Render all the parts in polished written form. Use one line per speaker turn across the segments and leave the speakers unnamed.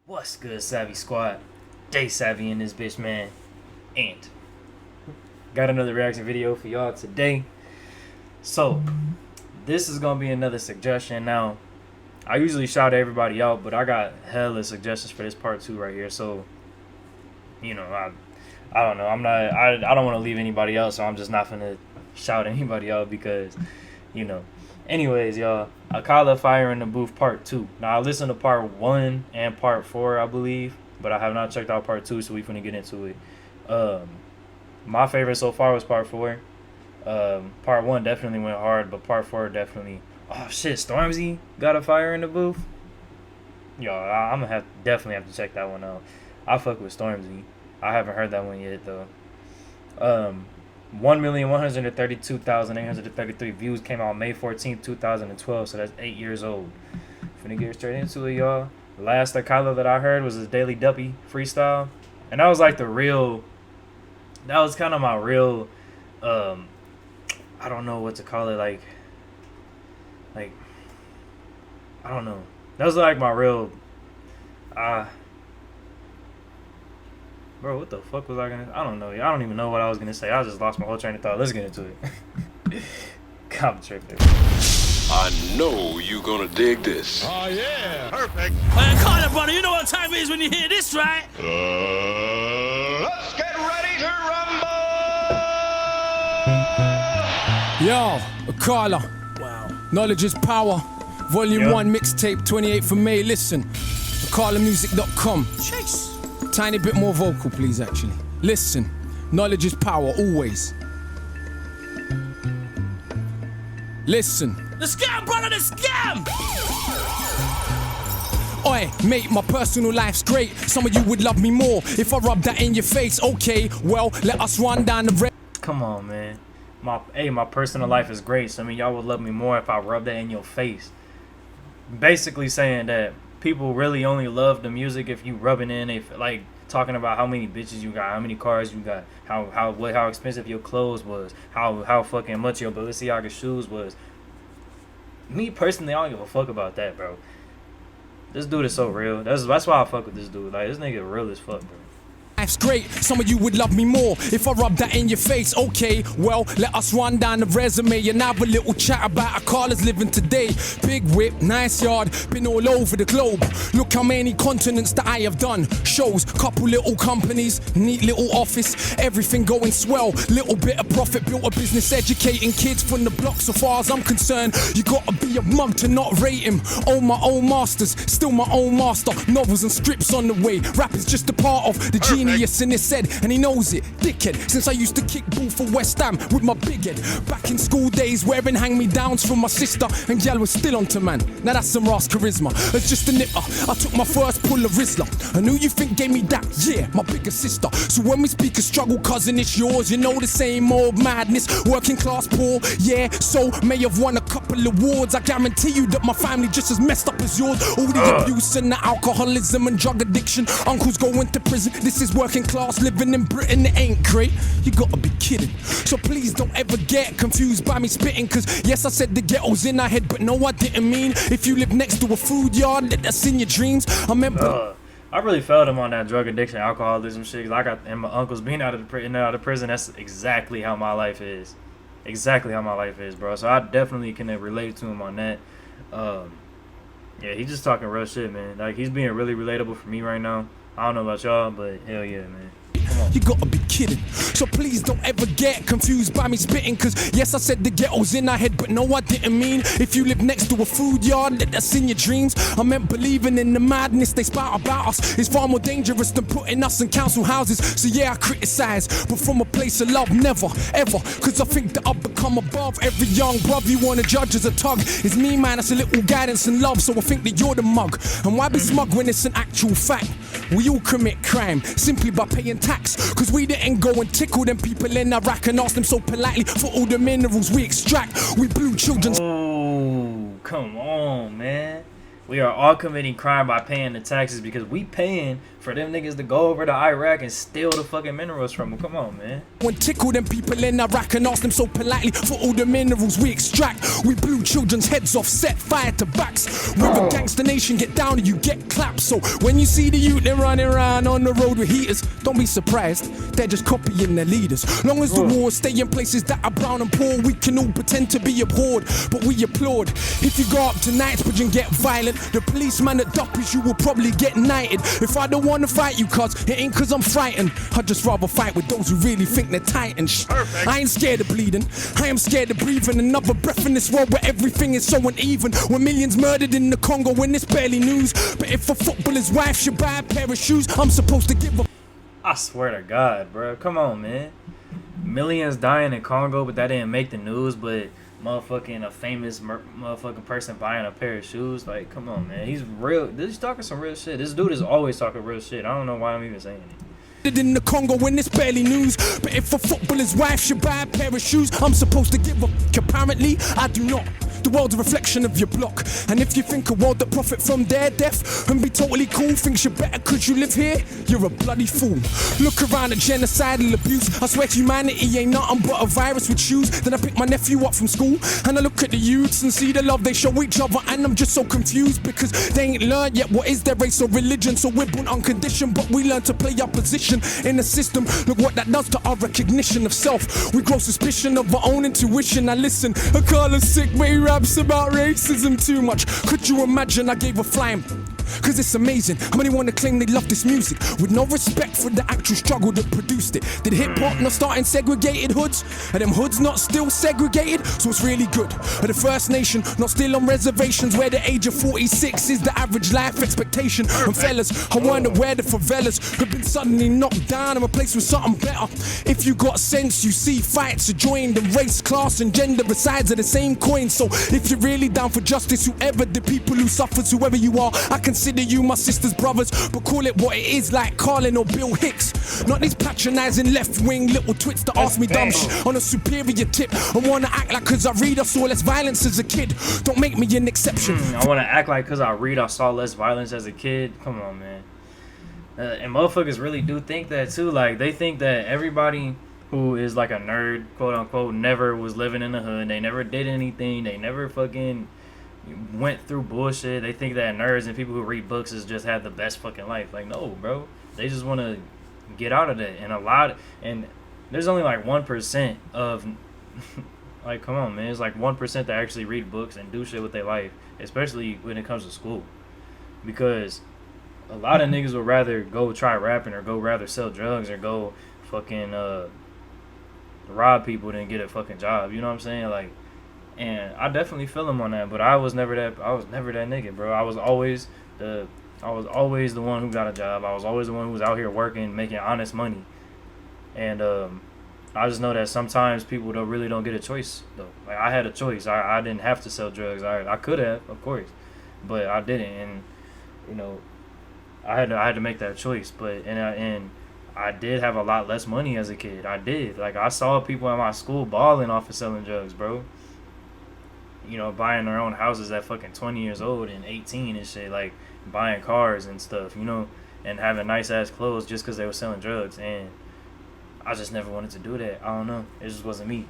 What's good, Savvy Squad? Day Savvy in this bitch, man. And got another reaction video for y'all today. So, this is gonna be another suggestion. Now, I usually shout everybody out, but I got hella suggestions for this part 2 right here. So, you know, I don't know. I don't want to leave anybody else, so I'm just not gonna shout anybody out because, you know. Anyways, y'all, Akala Fire in the Booth Part 2. Now, I listened to Part 1 and Part 4, I believe, but I have not checked out Part 2, so we finna get into it. My favorite so far was Part 4. Part 1 definitely went hard, but Part 4 definitely... Oh, shit, Stormzy got a Fire in the Booth? Yo, I'm gonna definitely have to check that one out. I fuck with Stormzy. I haven't heard that one yet, though. 1,132,833 views came out May 14th, 2012, so that's 8 years old. Finna get straight into it, y'all. The last Akala that I heard was his Daily Duppy freestyle, and that was like that was kind of my real, I don't know what to call it, like, I don't know. That was like my real, bro, what the fuck was I gonna... I don't know. I don't even know what I was gonna say. I just lost my whole train of thought. Let's get into it. I'm tripping.
I know you gonna dig this.
Oh, yeah. Perfect.
Carter, brother, you know what time it is when you hear this, right?
Let's get ready to rumble.
Yo, Akala.
Wow.
Knowledge is power. Volume
Yo.
1 mixtape, 28th of May. Listen. AkalaMusic.com.
Chase.
Tiny bit more vocal, please, actually. Listen. Knowledge is power, always. Listen.
The scam, brother, the scam!
Oi, mate, my personal life's great. Some of you would love me more if I rub that in your face. Okay, well, let us run down the
Come on, man. My personal life is great. Some of y'all would love me more if I rub that in your face. Basically saying that people really only love the music if you rub it in. If like talking about how many bitches you got, how many cars you got, how expensive your clothes was, how fucking much your Balenciaga shoes was. Me personally, I don't give a fuck about that, bro. This dude is so real. That's why I fuck with this dude. Like, this nigga real as fuck, bro.
Life's great, some of you would love me more if I rub that in your face. Okay, well, let us run down the resume and have a little chat about Akala's living today. Big whip, nice yard, been all over the globe. Look how many continents that I have done. Shows, couple little companies, neat little office, everything going swell. Little bit of profit, built a business educating kids from the block. So far as I'm concerned, you gotta be a mug to not rate him. Own my own masters, still my own master. Novels and strips on the way. Rap is just a part of the genius in his head, and he knows it, dickhead. Since I used to kick ball for West Ham with my big head. Back in school days, wearing hand-me-downs from my sister, and gal was still onto man. Now that's some Ross charisma. As just a nipper, I took my first pull of Rizla. And who you think gave me that? Yeah, my bigger sister. So when we speak of struggle, cousin, it's yours. You know the same old madness. Working class poor, yeah. So may have won a couple awards. I guarantee you that my family just as messed up as yours. All the abuse and the alcoholism and drug addiction. Uncles going to prison. This is working class living in Britain, it ain't great. You gotta be kidding. So please don't ever get confused by me spitting. Cause yes, I said the ghetto's in our head, but no, I didn't mean if you live next to a food yard, that's in your dreams. I remember
I really felt him on that drug addiction, alcoholism shit. 'Cause I got, and my uncles being out of prison. That's exactly how my life is. Exactly how my life is, bro. So I definitely can relate to him on that. Yeah, he's just talking real shit, man. Like, he's being really relatable for me right now. I don't know about y'all, but hell yeah, man.
you gotta be kidding. So please don't ever get confused by me spitting. Cause yes, I said the ghetto's in our head, but no, I didn't mean if you live next to a food yard, that's in your dreams. I meant believing in the madness they spout about us is far more dangerous than putting us in council houses. So yeah, I criticize, but from a place of love, never, ever. Cause I think that I've become above every young bruv you wanna judge as a tug. It's me, man, that's a little guidance and love. So I think that you're the mug. And why be smug when it's an actual fact? We all commit crime simply by paying tax. Cause we didn't go and tickle them people in Iraq and ask them so politely for all the minerals we extract. We blew children's...
Oh, come on, man. We are all committing crime by paying the taxes because we paying for them niggas to go over to Iraq and steal the fucking minerals from them. Come on, man.
When tickle them people in Iraq and ask them so politely for all the minerals we extract. We blew children's heads off, set fire to backs. We're a gangster nation, get down and you get clapped. So when you see the youth them running around on the road with heaters, don't be surprised, they're just copying their leaders. Long as the wars stay in places that are brown and poor, we can all pretend to be abhorred, but we applaud. If you go up to Knightsbridge and get violent, the policeman that duppies you will probably get knighted. If I don't wanna fight you, cuz it ain't cause I'm frightened. I'd just rather fight with those who really think they're titans. I ain't scared of bleeding, I am scared of breathing another breath in this world where everything is so uneven. When millions murdered in the Congo when it's barely news. But if a footballer's wife should buy a pair of shoes, I'm supposed to give a...
I swear to God, bro. Come on, man. Millions dying in Congo, but that didn't make the news. But motherfucking a famous motherfucking person buying a pair of shoes. Like, come on, man. He's real. He's talking some real shit. This dude is always talking real shit. I don't know why I'm even saying it.
In the Congo when it's barely news. But if a footballer's wife should buy a pair of shoes, I'm supposed to give a... Apparently, I do not. The world's a reflection of your block. And if you think a world that profit from their death and be totally cool, thinks you're better cause you live here, you're a bloody fool. Look around at genocidal abuse. I swear humanity ain't nothing but a virus with shoes. Then I pick my nephew up from school and I look at the youths and see the love they show each other, and I'm just so confused because they ain't learned yet what is their race or religion. So we're born unconditioned, but we learn to play our position in the system. Look what that does to our recognition of self. We grow suspicion of our own intuition. Now listen, Akala's sick, but he raps about racism too much. Could you imagine I gave a flying? Cause it's amazing how many wanna claim they love this music with no respect for the actual struggle that produced it. Did hip-hop not start in segregated hoods? Are them hoods not still segregated? So it's really good. Are the First Nation not still on reservations where the age of 46 is the average life expectation? And fellas, I wonder where the favelas have been suddenly knocked down and replaced with something better. If you got sense, you see fights are joined, and race, class and gender are sides of the same coin. So if you're really down for justice, whoever the people who suffers, whoever you are, I consider you my sisters, brothers, but call it what it is, like Carlin or Bill Hicks. Not these patronizing left-wing little twits that ask me dumb shit on a superior tip and wanna act like cause I read I saw less violence as a kid. Don't make me an exception.
I wanna act like cause I read I saw less violence as a kid. Come on, man. And motherfuckers really do think that too. Like, they think that everybody who is like a nerd, quote unquote, never was living in the hood. They never did anything. They never fucking went through bullshit. They think that nerds and people who read books is just have the best fucking life. Like, no, bro. They just want to get out of that. And there's only like 1% of like, come on, man. It's like 1% that actually read books and do shit with their life, especially when it comes to school. Because a lot of niggas would rather go try rapping or go rather sell drugs or go fucking rob people than get a fucking job. You know what I'm saying? Like, and I definitely feel him on that, but I was never that nigga, bro. I was always the one who got a job. I was always the one who was out here working, making honest money. And I just know that sometimes people really don't get a choice though. Like, I had a choice. I didn't have to sell drugs. I could have, of course, but I didn't. And you know, I had to make that choice. But and I did have a lot less money as a kid. I did. Like, I saw people at my school balling off of selling drugs, bro. You know, buying their own houses at fucking 20 years old and 18 and shit, like buying cars and stuff, you know, and having nice ass clothes just because they were selling drugs. And I just never wanted to do that. I don't know. It just wasn't me.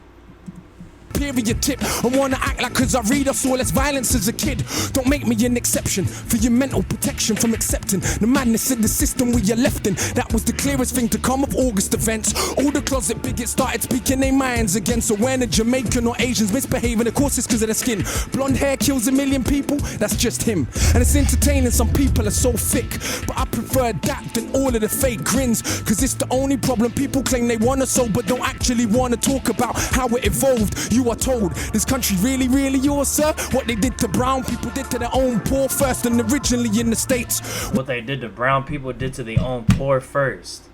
Period tip. I wanna act like cause I read I saw less violence as a kid. Don't make me an exception for your mental protection from accepting the madness in the system we are left in. That was the clearest thing to come of August events. All the closet bigots started speaking their minds again. So when a Jamaican or Asians misbehaving, of course it's cause of their skin. Blonde hair kills a million people, that's just him. And it's entertaining, some people are so thick, but I prefer that than all of the fake grins. Cause it's the only problem. People claim they wanna solve but don't actually wanna talk about how it evolved. You are told this country really, really yours, sir. What they did to brown people did to their own poor first, and originally in the States.
What they did to brown people did to their own poor first.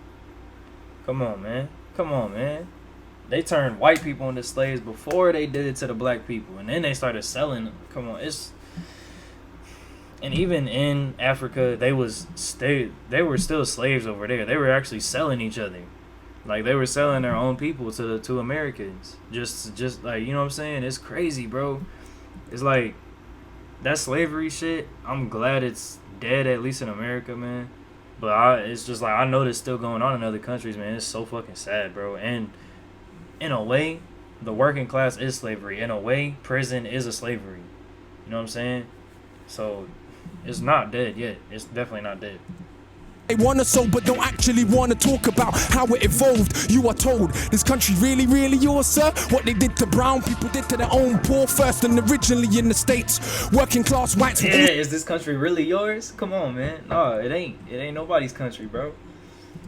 Come on, man. Come on, man. They turned white people into slaves before they did it to the black people, and then they started selling them. Come on, and even in Africa, they were still slaves over there. They were actually selling each other. Like, they were selling their own people to Americans. Just like, you know what I'm saying? It's crazy, bro. It's like, that slavery shit, I'm glad it's dead, at least in America, man. But it's just like, I know this still going on in other countries, man. It's so fucking sad, bro. And in a way, the working class is slavery. In a way, prison is a slavery. You know what I'm saying? So it's not dead yet. It's definitely not dead.
They wanna so but don't actually wanna talk about how it evolved. You are told this country really, really yours, sir. What they did to brown people did to their own poor first and originally in the States. Working class whites.
Yeah, is this country really yours? Come on, man. No, it ain't. It ain't nobody's country, bro.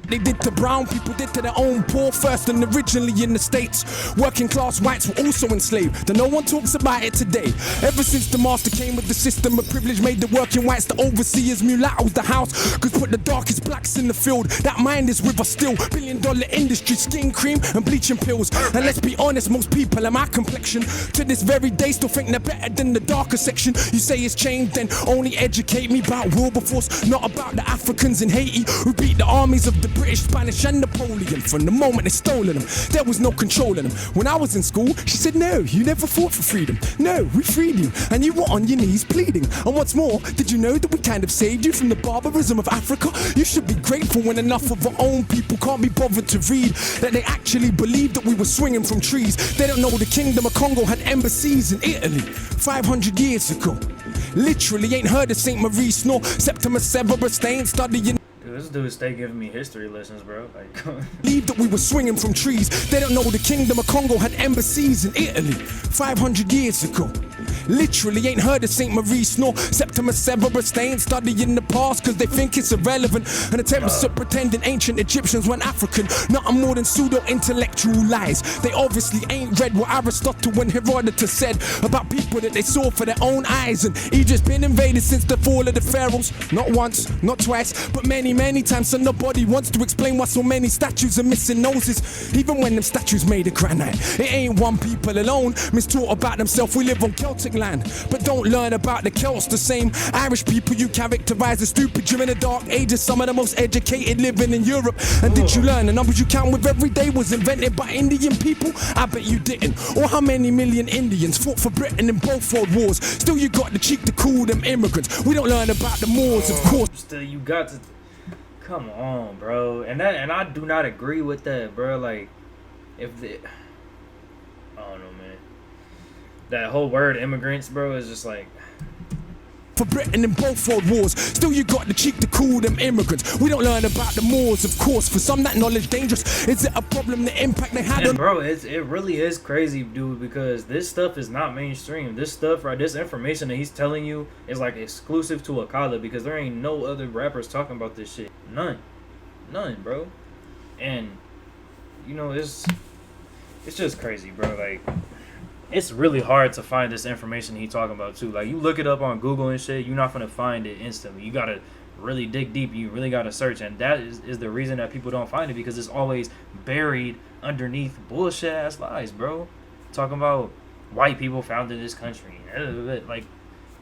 They did to brown people did to their own poor first and originally in the States. Working class whites were also enslaved, though no one talks about it today. Ever since the master came with the system of privilege, made the working whites the overseers, mulattoes the house, cause put the darkest blacks in the field. That mind is with us still. $1 billion industry, skin cream and bleaching pills. And let's be honest, most people in my complexion to this very day still think they're better than the darker section. You say it's changed, then only educate me about Wilberforce, not about the Africans in Haiti who beat the armies of the British, Spanish and Napoleon. From the moment they stolen them, there was no controlling them. When I was in school, she said, no, you never fought for freedom. No, we freed you, and you were on your knees pleading. And what's more, did you know that we kind of saved you from the barbarism of Africa? You should be grateful when enough of our own people can't be bothered to read that they actually believed that we were swinging from trees. They don't know the Kingdom of Congo had embassies in Italy 500 years ago. Literally ain't heard of St. Maurice nor Septimus Severus. They ain't studying.
This dude stay giving me history lessons, bro. Like,
believe that we were swinging from trees. They don't know the Kingdom of Congo had embassies in Italy 500 years ago. Literally ain't heard of St. Maurice nor Septimus Severus. They ain't studying the past cause they think it's irrelevant. And attempts to pretending ancient Egyptians weren't African. Nothing more than pseudo-intellectual lies. They obviously ain't read what Aristotle and Herodotus said about people that they saw for their own eyes. And Egypt's been invaded since the fall of the pharaohs. Not once, not twice, but many times. So nobody wants to explain why so many statues are missing noses. Even when them statues made of granite. It ain't one people alone mistaught about themselves. We live on Celtic land, but don't learn about the Celts. The same Irish people you characterize as stupid during the dark ages. Some of the most educated living in Europe. And did you learn the numbers you count with every day was invented by Indian people? I bet you didn't. Or how many million Indians fought for Britain in both world wars? Still you got the cheek to call them immigrants. We don't learn about the Moors, of course.
Still you got to. Come on, bro. And I do not agree with that, bro. Like, if the, I don't know, man. That whole word immigrants, bro, is just like.
For Britain in both world wars, still you got the cheek to call them immigrants. We don't learn about the Moors, of course. For some that knowledge dangerous. Is it a problem, the impact they had on?
Bro, it really is crazy, dude, because this stuff is not mainstream. This stuff, right, this information that he's telling you is like exclusive to Akala, because there ain't no other rappers talking about this shit. None, bro. And you know, it's just crazy, bro. Like, it's really hard to find this information he talking about too. Like, you look it up on Google and shit, you're not gonna find it instantly. You gotta really dig deep. You really gotta search, and that is the reason that people don't find it, because it's always buried underneath bullshit ass lies, bro. Talking about white people founded this country, like,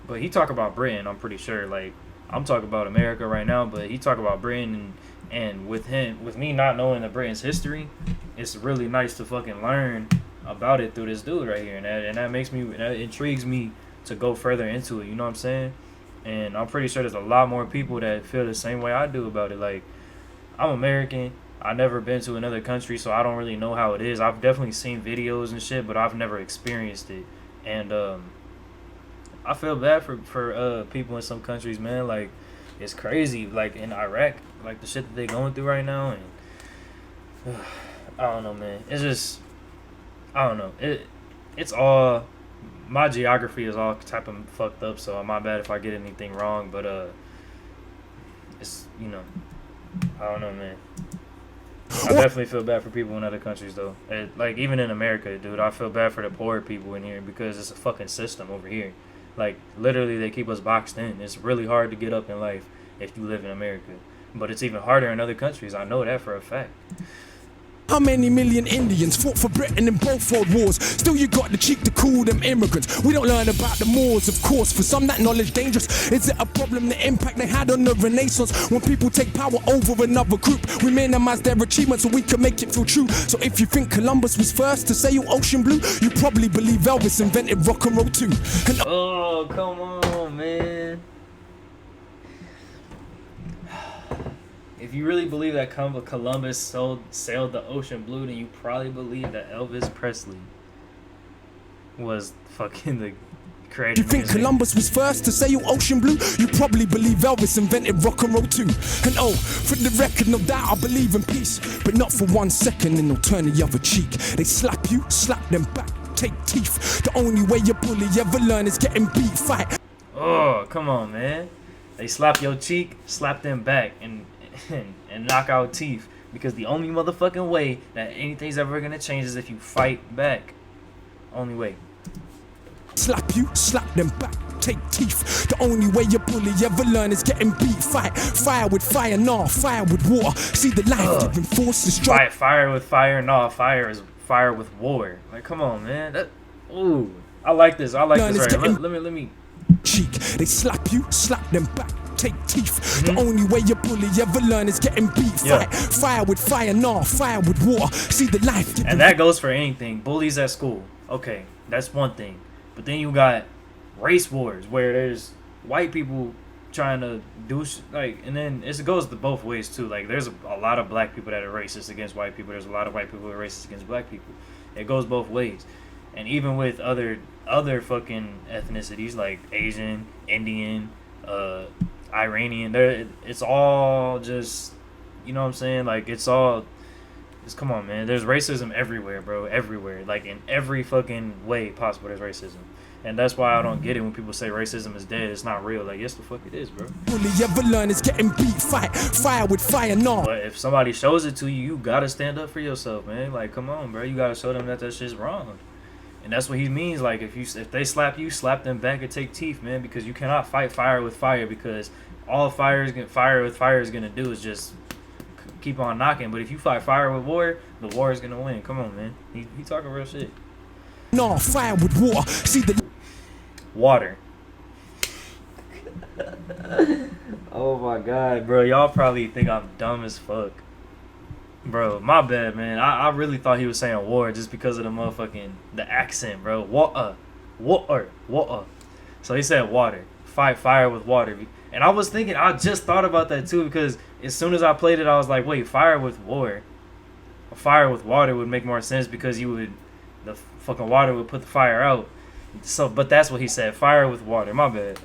but he talk about Britain. I'm pretty sure. Like, I'm talking about America right now, but he talk about Britain, and with me not knowing the Britain's history, it's really nice to fucking learn about it through this dude right here, and that makes me, that intrigues me to go further into it, you know what I'm saying? And I'm pretty sure there's a lot more people that feel the same way I do about it. Like, I'm American, I've never been to another country, so I don't really know how it is. I've definitely seen videos and shit, but I've never experienced it. And I feel bad for people in some countries, man. Like, it's crazy, like in Iraq, like the shit that they going through right now, and I don't know, man. It's just, I don't know. It's all, my geography is all type of fucked up, so my bad if I get anything wrong, but it's, you know, I don't know, man. I definitely feel bad for people in other countries, though. Like, even in America, dude, I feel bad for the poor people in here, because it's a fucking system over here. Like, literally, they keep us boxed in. It's really hard to get up in life if you live in America, but it's even harder in other countries. I know that for a fact.
How many million Indians fought for Britain in both world wars? Still you got the cheek to call them immigrants. We don't learn about the Moors, of course. For some that knowledge dangerous. Is it a problem, the impact they had on the Renaissance? When people take power over another group, we minimize their achievements so we can make it feel true. So if you think Columbus was first to sail ocean blue, you probably believe Elvis invented rock and roll too.
Oh, come on, if you really believe that Columbus sailed the ocean blue, then you probably believe that Elvis Presley was fucking the creator.
You think Columbus was first to sail ocean blue? You probably believe Elvis invented rock and roll too. And oh, for the record, no doubt I believe in peace, but not for 1 second, and they'll turn the other cheek. They slap you, slap them back, take teeth. The only way you bully ever learn is getting beat. Fight.
Oh, come on, man. They slap your cheek, slap them back, and knock out teeth. Because the only motherfucking way that anything's ever gonna change is if you fight back. Only way.
Slap you, slap them back, take teeth. The only way you bully ever learn is getting beat. Fight fire with fire, nah, fire with water. See the life-giving force is strong.
Fight fire with fire, nah, fire is fire with war. Like, come on, man. Ooh, I like this. I like this. Right. Let me.
Cheek, they slap you, slap them back, take teeth. The only way you bully ever learn is getting beat. Fight fire with fire, nah, fire with water. See the life.
And that goes for anything. Bullies at school. Okay, that's one thing. But then you got race wars where there's white people trying to do and then it goes to both ways too. Like, there's a lot of black people that are racist against white people. There's a lot of white people who are racist against black people. It goes both ways. And even with other fucking ethnicities like Asian, Indian, Iranian, it's all just, you know what I'm saying? Like, come on, man. There's racism everywhere, bro. Everywhere. Like, in every fucking way possible, there's racism. And that's why I don't get it when people say racism is dead. It's not real. Like, yes, the fuck it is, bro.
Bully ever learn is getting beat. Fight fire with fire, nah.
But if somebody shows it to you, you gotta stand up for yourself, man. Like, come on, bro. You gotta show them that shit's wrong. And that's what he means. Like, if they slap you, slap them back and take teeth, man. Because you cannot fight fire with fire. Because all fire with fire is gonna do is just keep on knocking. But if you fight fire with war, the war is gonna win. Come on, man. He talking real shit.
No, fire with water. See the
water. Oh my god, bro. Y'all probably think I'm dumb as fuck. Bro, my bad, man. I really thought he was saying war just because of the accent, bro. Water. So he said water. Fight fire with water. And I was thinking, I just thought about that too, because as soon as I played it, I was like, wait, fire with war. Fire with water would make more sense because the fucking water would put the fire out. So, but that's what he said. Fire with water. My bad.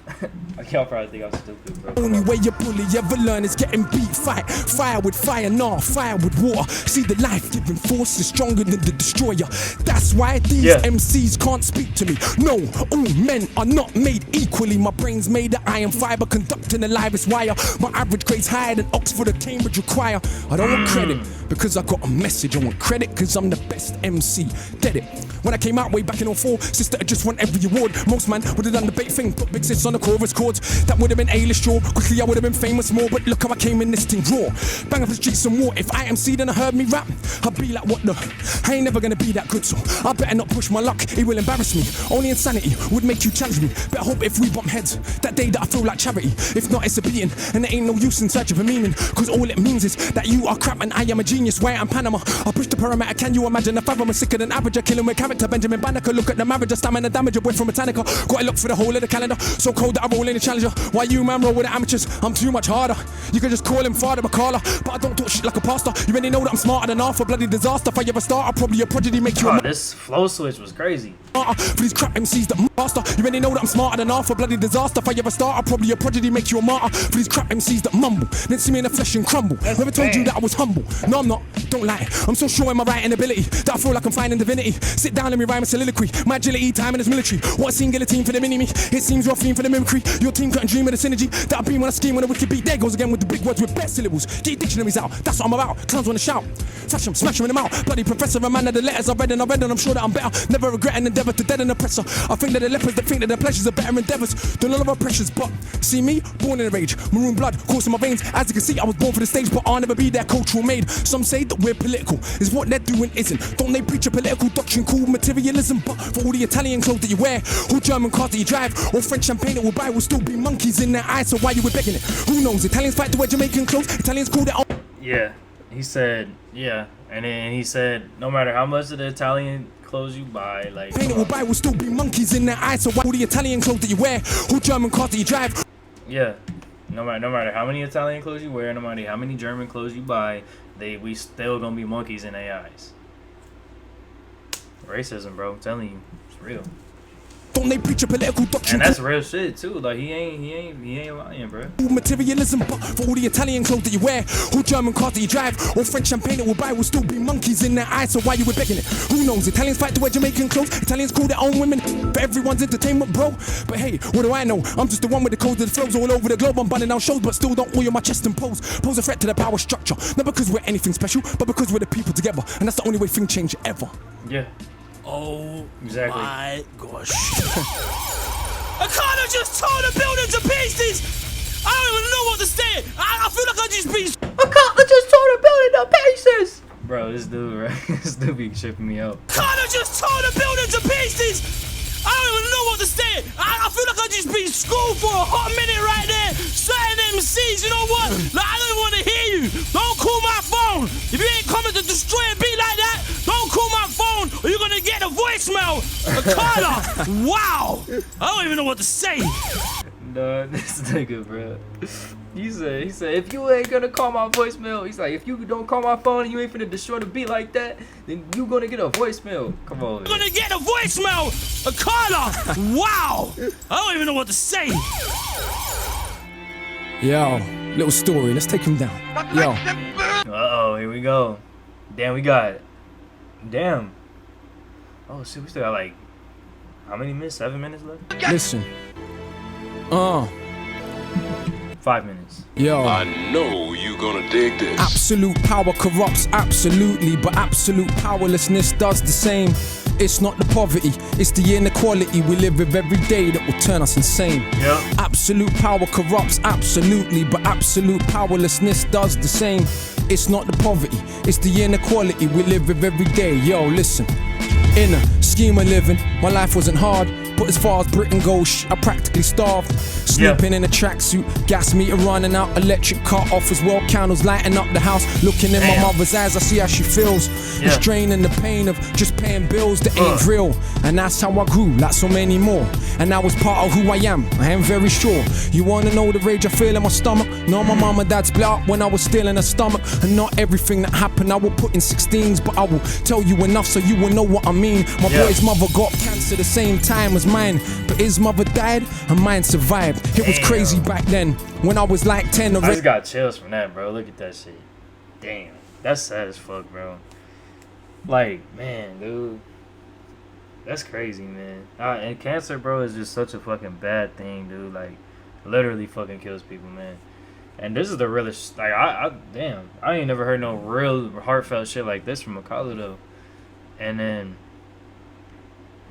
Y'all probably think I'm stupid, bro.
Only way you bully ever learn is getting beat. Fight fire with fire, nah, fire with water. See the life-giving force is stronger than the destroyer. That's why these MCs can't speak to me. No, all men are not made equally. My brain's made of iron fiber, conducting the livest wire. My average grade's higher than Oxford or Cambridge require. I don't want credit because I got a message. I want credit because I'm the best MC. Get it? When I came out way back in 04, sister, I just won every award. Most man would have done the bait thing, put big sis on the chorus chords. That would have been A-list, sure. Quickly I would have been famous more, but look how I came in this thing raw. Bang up the streets some more. If I MC then I heard me rap, I'd be like, what the? I ain't never gonna be that good, so I better not push my luck. It will embarrass me. Only insanity would make you challenge me. Better hope if we bump heads, that day that I feel like charity. If not, it's a beating, and there ain't no use in search of a meaning. Cause all it means is that you are crap and I am a genius. Why I'm Panama, I push the perimeter. Can you imagine if I'm sicker than average? I kill him with character. Benjamin Banneker, look at the marriage, I stamina damage away from Britannica. Got to look for the whole of the calendar. So cold that I roll in the challenger. Why you man roll with the amateurs? I'm too much harder. You can just call him Father Akala, but I don't talk shit like a pastor. You already know that I'm smarter than half a bloody disaster. If I ever start, I'll probably a prodigy make you.
This flow switch was crazy.
For these crap MCs that master. You already know that I'm smarter than half a bloody disaster. If I ever start, I'll probably a prodigy make you a martyr. For these crap MCs that mumble, then see me in the flesh and crumble. Never told you that I was humble. No, I'm not. Don't lie. I'm so sure in my writing ability that I feel like I'm finding divinity. Sit down and me rhyme a soliloquy. My agility, time in this military. What a scene, guillotine for the mini-me. It seems you're fiend for the mimicry. Your team couldn't dream of the synergy that I bring when I scheme when a wicked beat. There goes again with the big words with best syllables. Get your dictionaries out. That's what I'm about. Clowns wanna shout. Flash them, smash them in the mouth. Bloody professor, a man of the letters I read and I'm sure that I'm better. Never regret an endeavor to dead an oppressor. I think that the lepers that think that their pleasures are better endeavors than all of our pressures. But see me, born in a rage, maroon blood coursing my veins. As you can see, I was born for the stage, but I'll never be their cultural maid. Some say that we're political, is what they're doing isn't. Don't they preach a political doctrine called materialism? But for all the Italian clothes that you wear, or German cars that you drive, or French champagne that we'll buy, will still be monkeys in their eyes. So why you were begging it? Who knows? Italians fight to wear Jamaican clothes. Italians call their own.
Yeah, he said, yeah, and then he said, no matter how much of the Italian clothes you buy, like
paint that we'll buy will still be monkeys in their eyes. So why all the Italian clothes that you wear, or German cars that you drive?
Yeah. No matter how many Italian clothes you wear, no matter how many German clothes you buy, we still gonna be monkeys in their eyes. Racism, bro. I'm telling you, it's real.
Don't they preach a political doctrine?
And that's real shit too. Like he ain't lying, bro.
Materialism, but for all the Italian clothes that you wear, or German cars that you drive, or French champagne that we buy, will still be monkeys in their eyes. So why you were begging it? Who knows? Italians fight to wear Jamaican clothes. Italians call their own women for everyone's entertainment, bro. But hey, what do I know? I'm just the one with the codes that flows all over the globe. I'm bunning down shows, but still don't oil my chest and pose. Pose a threat to the power structure, not because we're anything special, but because we're the people together, and that's the only way things change ever.
Yeah.
Oh,
exactly.
My gosh. Akala just tore the building to pieces. I don't even know what to say. I feel like I just been.
Akala just tore the building to pieces. Bro, this dude, right? This dude be tripping me out.
Akala just tore the building to pieces. I don't even know what to say. I feel like I just been schooled for a hot minute right there. Certain MCs, you know what? Like, I don't want to hear you. Don't call my phone. If you ain't coming to destroy a beat like that, don't call my phone or you're gonna get a voicemail. Akala, wow. I don't even know what to say.
No, this nigga, bro. He said, if you ain't gonna call my voicemail, he's like, if you don't call my phone and you ain't finna destroy the beat like that, then you gonna get a voicemail. Come on, man.
You're gonna get a voicemail. Akala, wow. I don't even know what to say.
Yo, little story. Let's take him down. Yo.
Uh-oh, here we go. Damn, we got it. Damn. Oh, shit, we still got like, how many minutes? 7 minutes left?
Listen.
5 minutes.
Yo.
I know you gonna dig this.
Absolute power corrupts absolutely, but absolute powerlessness does the same. It's not the poverty, it's the inequality we live with every day that will turn us insane.
Yep.
Absolute power corrupts absolutely, but absolute powerlessness does the same. It's not the poverty, it's the inequality we live with every day. Yo, listen. In a scheme of living, my life wasn't hard, but as far as Britain goes, I practically starved. Sleeping in a tracksuit, gas meter running out, electric cut off as well, candles lighting up the house. Looking in my mother's eyes, I see how she feels. The strain and the pain of just paying bills that ain't real. And that's how I grew, like so many more. And that was part of who I am very sure. You wanna know the rage I feel in my stomach? No, my mom and dad split up when I was still in her stomach. And not everything that happened I will put in 16s, but I will tell you enough so you will know what I mean. My boy's mother got cancer the same time as mine, but his mother died and mine survived. It was crazy back then when I was like 10
I just got chills from that, bro. Look at that shit. Damn, that's sad as fuck, bro. Like, man, dude, that's crazy, man. And cancer, bro, is just such a fucking bad thing, dude. Like, literally fucking kills people, man. And this is the realest. Like, damn, I ain't never heard no real heartfelt shit like this from Akala, though. And then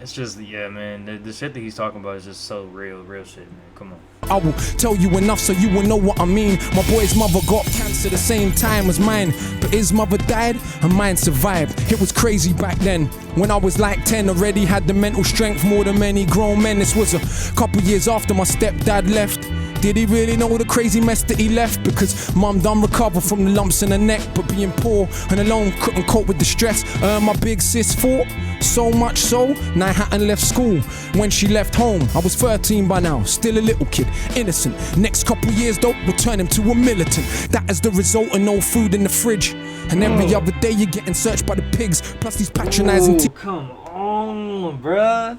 it's just, yeah, man, the shit that he's talking about is just so real shit, man. Come on.
I will tell you enough so you will know what I mean. My boy's mother got cancer the same time as mine, but his mother died and mine survived. It was crazy back then when I was like 10, already had the mental strength more than many grown men. This was a couple years after my stepdad left. Did he really know the crazy mess that he left? Because mum done recover from the lumps in her neck, but being poor and alone couldn't cope with the stress. My big sis fought, so much so, now I hadn't left school. When she left home, I was 13 by now, still a little kid, innocent. Next couple years though, will turn him to a militant. That is the result of no food in the fridge. And every other day you're getting searched by the pigs, plus these patronizing
come on, bruh.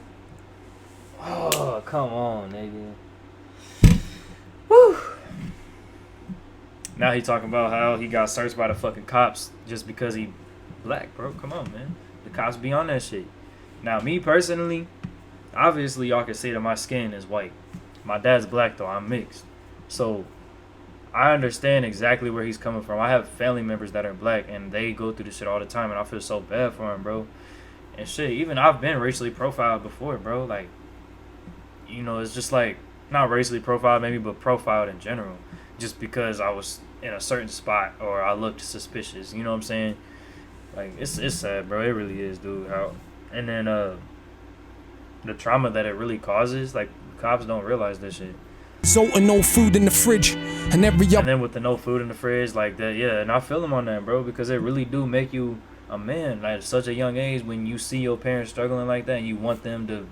Oh, come on, nigga. Woo. Now he talking about how he got searched by the fucking cops just because he black, bro. Come on, man. The cops be on that shit. Now, me personally, obviously y'all can see that my skin is white. My dad's black though. I'm mixed. So I understand exactly where he's coming from. I have family members that are black and they go through this shit all the time, and I feel so bad for him, bro. And shit, even I've been racially profiled before, bro. Like, you know, it's just like, not racially profiled maybe, but profiled in general, just because I was in a certain spot or I looked suspicious, you know what I'm saying? Like, it's sad, bro. It really is, dude. How, and then the trauma that it really causes, like, cops don't realize this shit.
So no food in the fridge, and every
and then with the no food in the fridge, like that, yeah. And I feel them on that, bro, because it really do make you a man, like, at such a young age, when you see your parents struggling like that and you want them to,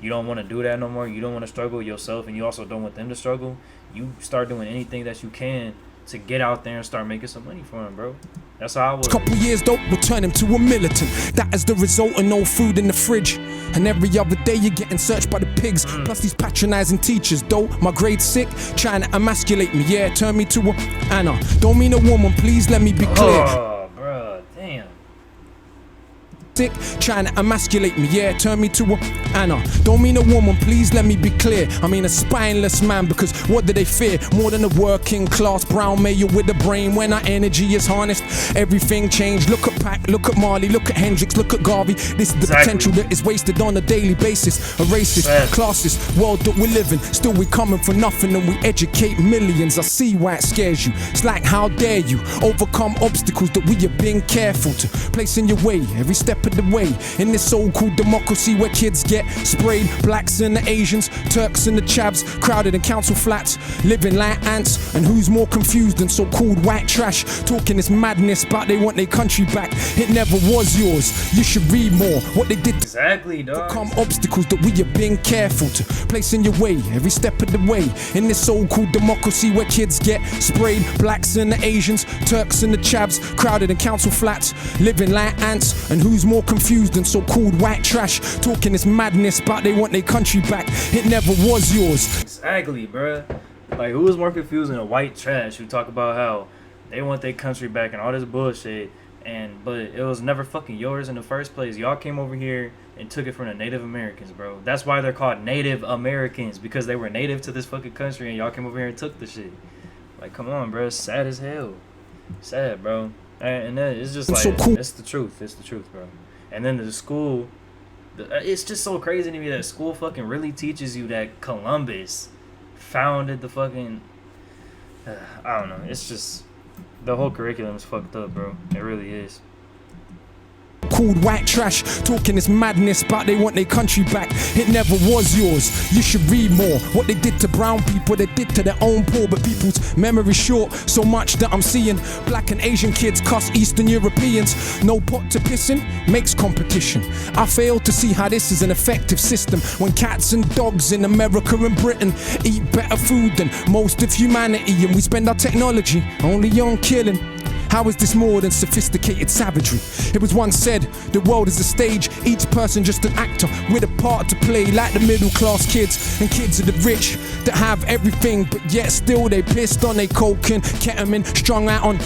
you don't want to do that no more, you don't want to struggle yourself, and you also don't want them to struggle, you start doing anything that you can to get out there and start making some money for him, bro. That's how I was.
Couple years though, we'll turn him to a militant. That is the result of no food in the fridge. And every other day you're getting searched by the pigs. Plus these patronizing teachers, though. My grade's sick, trying to emasculate me. Yeah, turn me to a Anna. Don't mean a woman, please let me be clear.
Oh, bro, damn.
Sick, trying to emasculate me, yeah, turn me to a Anna. Don't mean a woman, please let me be clear. I mean a spineless man, because what do they fear? More than a working class brown male with a brain. When our energy is harnessed, everything changed. Look at Pac, look at Marley, look at Hendrix, look at Garvey. This is the potential that is wasted on a daily basis. A racist, classist world that we live in. Still we coming for nothing and we educate millions. I see why it scares you. It's like, how dare you overcome obstacles that we have been careful to place in your way every step of the way. In this so-called democracy where kids get sprayed, blacks and the Asians, Turks and the chavs, crowded in council flats, living like ants. And who's more confused than so-called white trash, talking this madness but they want their country back. It never was yours, you should read more. What they did
exactly, dog.
Overcome obstacles that we have been careful to place in your way every step of the way. In this so-called democracy where kids get sprayed, blacks and the Asians, Turks and the chavs, crowded in council flats, living like ants. And who's more confused than so-called white trash, talking this madness but they want their country back. It never was yours.
Exactly, bruh. Like, who is more confused than a white trash who talk about how they want their country back and all this bullshit, but it was never fucking yours in the first place. Y'all came over here and took it from the Native Americans, bro. That's why they're called Native Americans, because they were native to this fucking country and y'all came over here and took the shit. Like, come on, bro. It's sad as hell. Sad, bro. And it's just like, it's the truth. It's the truth, bro. And then the school, it's just so crazy to me that school fucking really teaches you that Columbus founded the fucking, I don't know. It's just, the whole curriculum is fucked up, bro. It really is.
Called white trash, talking this madness but they want their country back. It never was yours, you should read more. What they did to brown people, they did to their own poor. But people's memory short, so much that I'm seeing black and Asian kids cuss Eastern Europeans. No pot to piss in, makes competition. I fail to see how this is an effective system when cats and dogs in America and Britain eat better food than most of humanity, and we spend our technology only on killing. How is this more than sophisticated savagery? It was once said, the world is a stage, each person just an actor with a part to play, like the middle class kids and kids of the rich that have everything, but yet still they pissed on their coke and ketamine, strung out on.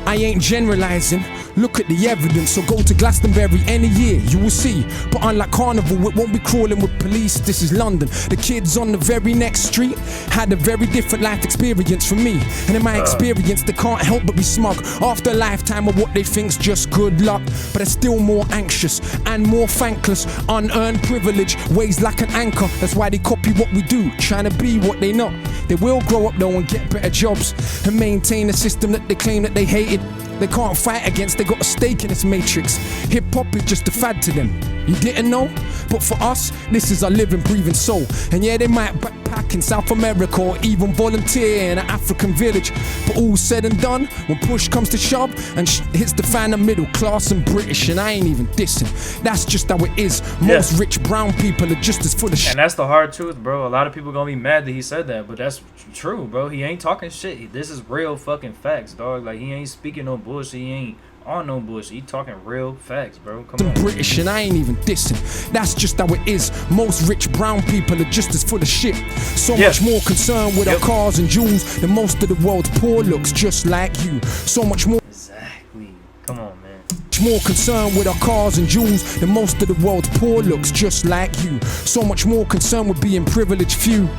I ain't generalizing, look at the evidence, so go to Glastonbury any year, you will see. But unlike Carnival, it won't be crawling with police, this is London. The kids on the very next street had a very different life experience from me. And in my experience, they can't help but be smug after a lifetime of what they think's just good luck. But they're still more anxious and more thankless. Unearned privilege weighs like an anchor, that's why they copy what we do, trying to be what they not. They will grow up though and get better jobs and maintain a system that they claim that they hated. They can't fight against, they got a stake in this matrix. Hip-hop is just a fad to them. You didn't know? But for us, this is our living, breathing soul. And yeah, they might backpack in South America or even volunteer in an African village. But all said and done, when push comes to shove and hits the fan of middle class and British, and I ain't even dissing. That's just how it is. Most rich brown people are just as full of shit.
And that's the hard truth, bro. A lot of people gonna be mad that he said that, but that's true, bro. He ain't talking shit. This is real fucking facts, dog. Like, he ain't speaking no bullshit. He ain't on no bullshit. He talking real facts, bro. Come on.
British, and I ain't even dissing. That's just how it is. Most rich brown people are just as full of shit. So much more concerned with our cars and jewels than most of the world's poor looks just like you. So much more.
Exactly. Come on, man.
More concerned with our cars and jewels than most of the world's poor looks just like you. So much more concerned with being privileged few.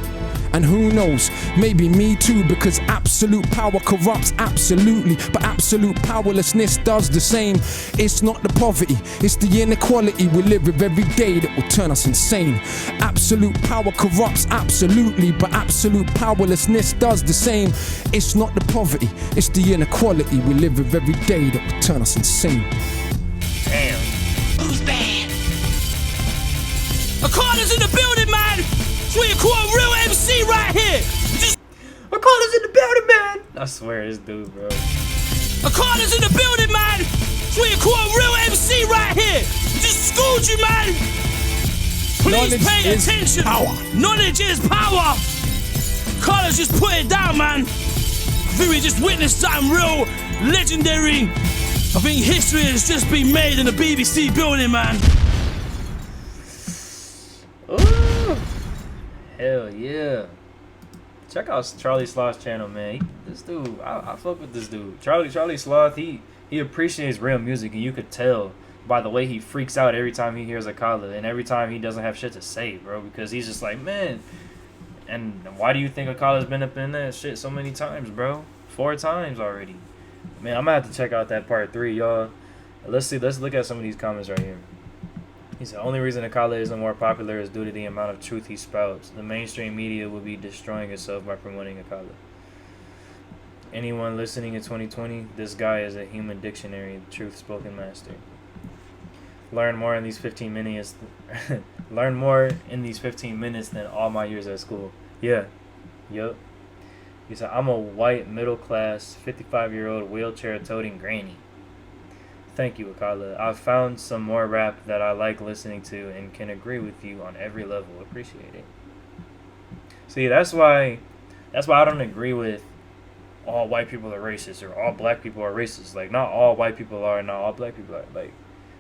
And who knows, maybe me too, because absolute power corrupts absolutely, but absolute powerlessness does the same. It's not the poverty, it's the inequality we live with every day that will turn us insane. Absolute power corrupts absolutely, but absolute powerlessness does the same. It's not the poverty, it's the inequality we live with every day that will turn us insane.
Damn.
Who's bad? Akala's in the building, man! That's what you call a real MC right here!
Akala's in the building, man! I swear, this dude, bro.
Akala's in the building, man! That's what you call a real MC right here! Just schooled you, man! Please pay
is
attention.
power.
Knowledge is power. Carlos just put it down, man. I think we just witnessed something real legendary. I think history has just been made in the BBC building, man.
Ooh, hell yeah! Check out Charlie Sloth's channel, man. This dude, I fuck with this dude. Charlie Sloth, he appreciates real music, and you could tell by the way he freaks out every time he hears Akala, and every time he doesn't have shit to say, bro. Because he's just like, man. And why do you think Akala's been up in that shit so many times, bro? 4 times already. Man, I'm gonna have to check out that part 3, y'all. Let's look at some of these comments right here. He said, only reason Akala isn't more popular is due to the amount of truth he spouts. The mainstream media would be destroying itself by promoting Akala. Anyone listening in 2020, this guy is a human dictionary, truth spoken master. Learn more in these 15 minutes. Learn more in these 15 minutes than all my years at school. Yeah. Yup. He said, I'm a white, middle-class, 55-year-old wheelchair-toting granny. Thank you, Akala. I've found some more rap that I like listening to and can agree with you on every level. Appreciate it. See, that's why I don't agree with all white people are racist or all black people are racist. Like, not all white people are, not all black people are. Like,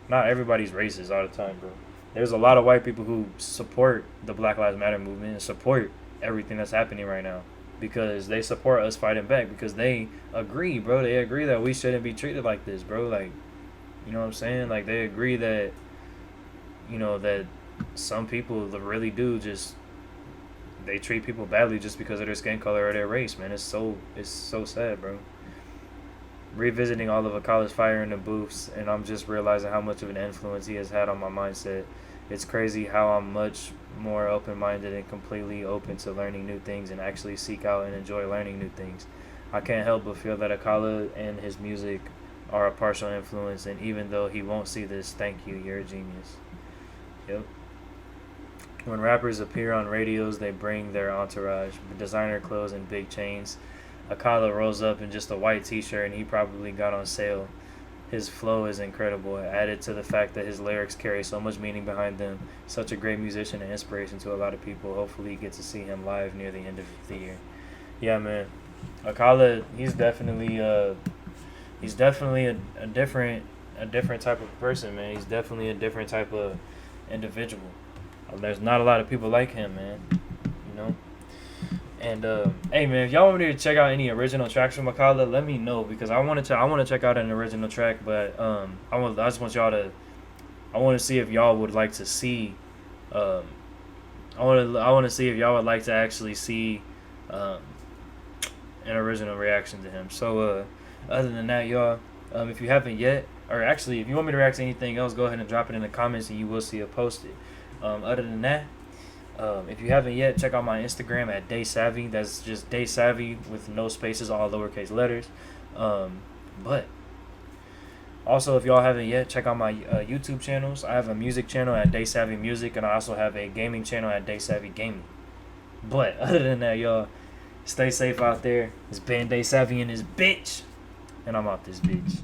not everybody's racist all the time, bro. There's a lot of white people who support the Black Lives Matter movement and support everything that's happening right now because they support us fighting back because they agree, bro. They agree that we shouldn't be treated like this, bro. Like, you know what I'm saying? Like, they agree that, you know, that some people really do just, they treat people badly just because of their skin color or their race, man. It's so sad, bro. Revisiting all of Akala's fire in the booths, and I'm just realizing how much of an influence he has had on my mindset. It's crazy how I'm much more open-minded and completely open to learning new things and actually seek out and enjoy learning new things. I can't help but feel that Akala and his music are a partial influence, and even though he won't see this, thank you, you're a genius. Yep. When rappers appear on radios, they bring their entourage, designer clothes and big chains. Akala rolls up in just a white t-shirt and he probably got on sale. His flow is incredible, added to the fact that his lyrics carry so much meaning behind them. Such a great musician and inspiration to a lot of people. Hopefully you get to see him live near the end of the year. Yeah, man. Akala, he's definitely a different type of person, man. He's definitely a different type of individual. There's not a lot of people like him, man. You know? And hey, man, if y'all want me to check out any original tracks from Akala, let me know because I want to check out an original track, but I just want y'all to, I want to see if y'all would like to see, I want to see if y'all would like to actually see an original reaction to him. So other than that, y'all, if you haven't yet, or actually if you want me to react to anything else, go ahead and drop it in the comments and you will see it posted. Other than that, if you haven't yet, check out my Instagram at DaySavvy. That's just DaySavvy with no spaces, all lowercase letters. But also, if y'all haven't yet, check out my YouTube channels. I have a music channel at DaySavvy Music, and I also have a gaming channel at DaySavvy Gaming. But other than that, y'all, stay safe out there. It's been DaySavvy and this bitch, and I'm out this bitch.